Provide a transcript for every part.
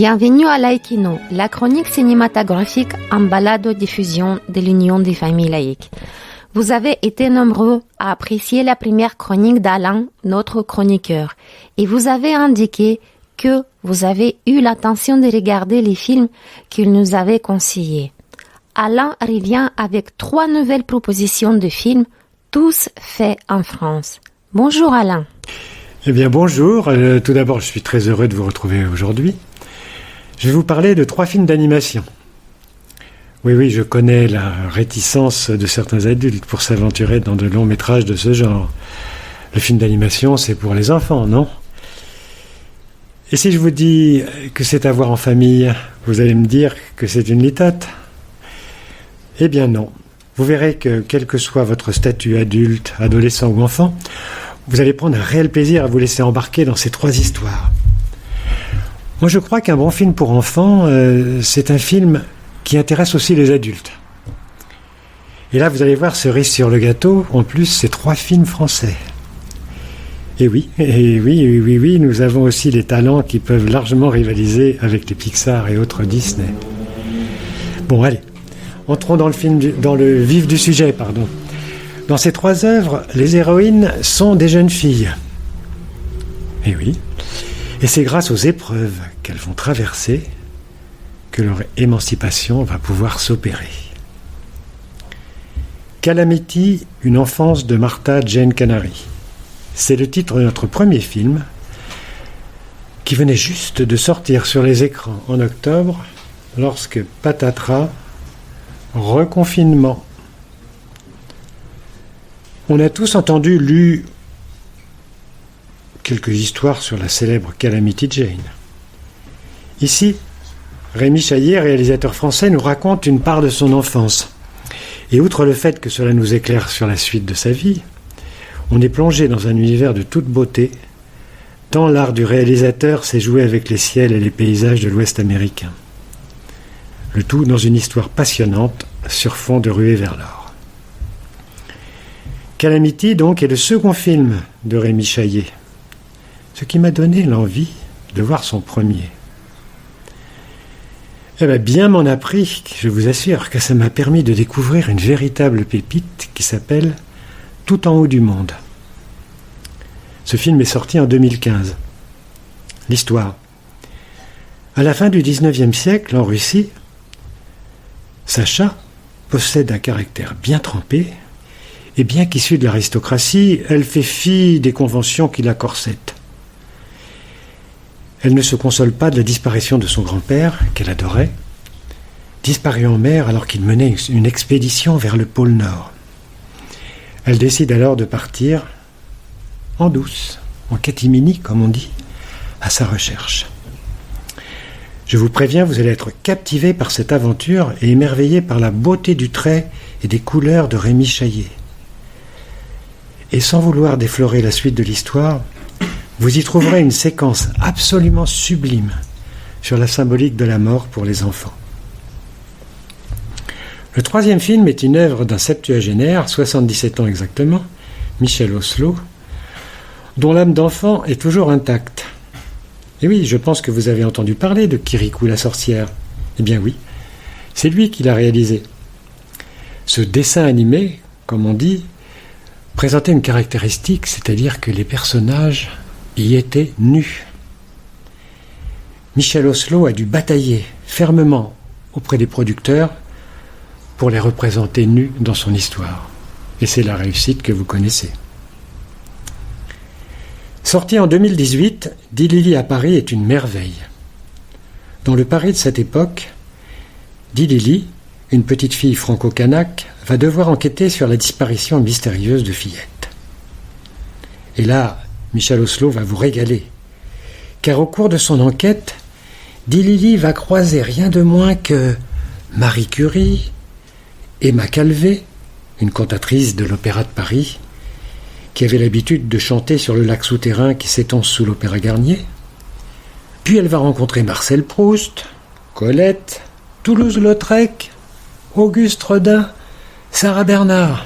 Bienvenue à Laïkino, la chronique cinématographique en balado-diffusion de l'Union des familles laïques. Vous avez été nombreux à apprécier la première chronique d'Alain, notre chroniqueur, et vous avez indiqué que vous avez eu l'intention de regarder les films qu'il nous avait conseillés. Alain revient avec 3 nouvelles propositions de films, tous faits en France. Bonjour Alain. Eh bien bonjour, tout d'abord je suis très heureux de vous retrouver aujourd'hui. Je vais vous parler de 3 films d'animation. Oui, je connais la réticence de certains adultes pour s'aventurer dans de longs métrages de ce genre. Le film d'animation, c'est pour les enfants, non ? Et si je vous dis que c'est à voir en famille, vous allez me dire que c'est une litote ? Eh bien non. Vous verrez que quel que soit votre statut adulte, adolescent ou enfant, vous allez prendre un réel plaisir à vous laisser embarquer dans ces 3 histoires. Moi, je crois qu'un bon film pour enfants, c'est un film qui intéresse aussi les adultes. Et là, vous allez voir, cerise sur le gâteau, en plus, c'est 3 films français. Et oui, nous avons aussi des talents qui peuvent largement rivaliser avec les Pixar et autres Disney. Bon, allez, entrons dans le vif du sujet. Dans ces 3 œuvres, les héroïnes sont des jeunes filles. Et oui. Et c'est grâce aux épreuves qu'elles vont traverser que leur émancipation va pouvoir s'opérer. Calamity, une enfance de Martha Jane Canary. C'est le titre de notre premier film qui venait juste de sortir sur les écrans en octobre lorsque patatras, reconfinement. On a tous entendu, lu quelques histoires sur la célèbre Calamity Jane. Ici, Rémi Chaillet, réalisateur français, nous raconte une part de son enfance. Et outre le fait que cela nous éclaire sur la suite de sa vie, on est plongé dans un univers de toute beauté, tant l'art du réalisateur s'est joué avec les ciels et les paysages de l'Ouest américain. Le tout dans une histoire passionnante sur fond de ruée vers l'or. Calamity, donc, est le second film de Rémi Chaillet, ce qui m'a donné l'envie de voir son premier. Bien m'en a pris, je vous assure, que ça m'a permis de découvrir une véritable pépite qui s'appelle « Tout en haut du monde ». Ce film est sorti en 2015. L'histoire. À la fin du XIXe siècle, en Russie, Sacha possède un caractère bien trempé, et bien qu'issue de l'aristocratie, elle fait fi des conventions qui la corsettent. Elle ne se console pas de la disparition de son grand-père, qu'elle adorait, disparu en mer alors qu'il menait une expédition vers le pôle Nord. Elle décide alors de partir en douce, en catimini, comme on dit, à sa recherche. Je vous préviens, vous allez être captivé par cette aventure et émerveillé par la beauté du trait et des couleurs de Rémi Chaillet. Et sans vouloir déflorer la suite de l'histoire, vous y trouverez une séquence absolument sublime sur la symbolique de la mort pour les enfants. Le 3e film est une œuvre d'un septuagénaire, 77 ans exactement, Michel Oslo, dont l'âme d'enfant est toujours intacte. Et oui, je pense que vous avez entendu parler de Kirikou la sorcière. Eh bien oui, c'est lui qui l'a réalisé. Ce dessin animé, comme on dit, présentait une caractéristique, c'est-à-dire que les personnages y était nu. Michel Oslo a dû batailler fermement auprès des producteurs pour les représenter nus dans son histoire. Et c'est la réussite que vous connaissez. Sorti en 2018, Dilili à Paris est une merveille. Dans le Paris de cette époque, Dilili, une petite fille franco-kanak, va devoir enquêter sur la disparition mystérieuse de fillettes. Et là, Michel Oslo va vous régaler, car au cours de son enquête, Dilili va croiser rien de moins que Marie Curie, Emma Calvé, une cantatrice de l'Opéra de Paris, qui avait l'habitude de chanter sur le lac souterrain qui s'étend sous l'Opéra Garnier. Puis elle va rencontrer Marcel Proust, Colette, Toulouse-Lautrec, Auguste Rodin, Sarah Bernard.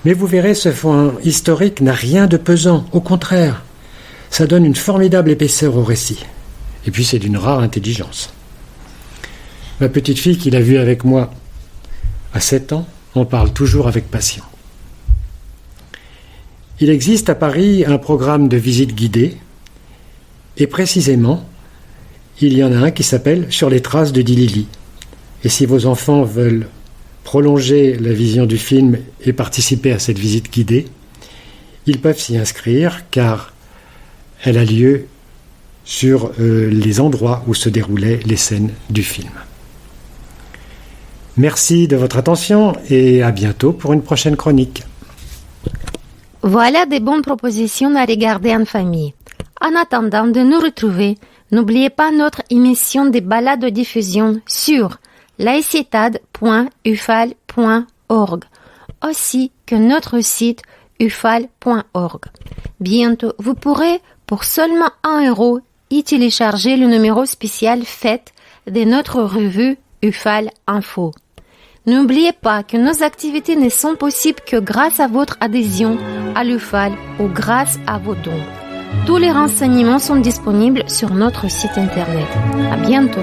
Mais vous verrez, ce fond historique n'a rien de pesant, au contraire. Ça donne une formidable épaisseur au récit. Et puis c'est d'une rare intelligence. Ma petite fille qui l'a vue avec moi à 7 ans en parle toujours avec passion. Il existe à Paris un programme de visite guidée et précisément, il y en a un qui s'appelle « Sur les traces de Dilili ». Et si vos enfants veulent prolonger la vision du film et participer à cette visite guidée, ils peuvent s'y inscrire car elle a lieu sur les endroits où se déroulaient les scènes du film. Merci de votre attention et à bientôt pour une prochaine chronique. Voilà des bonnes propositions à regarder en famille. En attendant de nous retrouver, n'oubliez pas notre émission des balades de diffusion sur laicitad.ufal.org, ainsi que notre site ufal.org. Bientôt, vous pourrez, pour seulement 1 euro, y télécharger le numéro spécial Fête de notre revue UFAL Info. N'oubliez pas que nos activités ne sont possibles que grâce à votre adhésion à l'UFAL ou grâce à vos dons. Tous les renseignements sont disponibles sur notre site internet. À bientôt.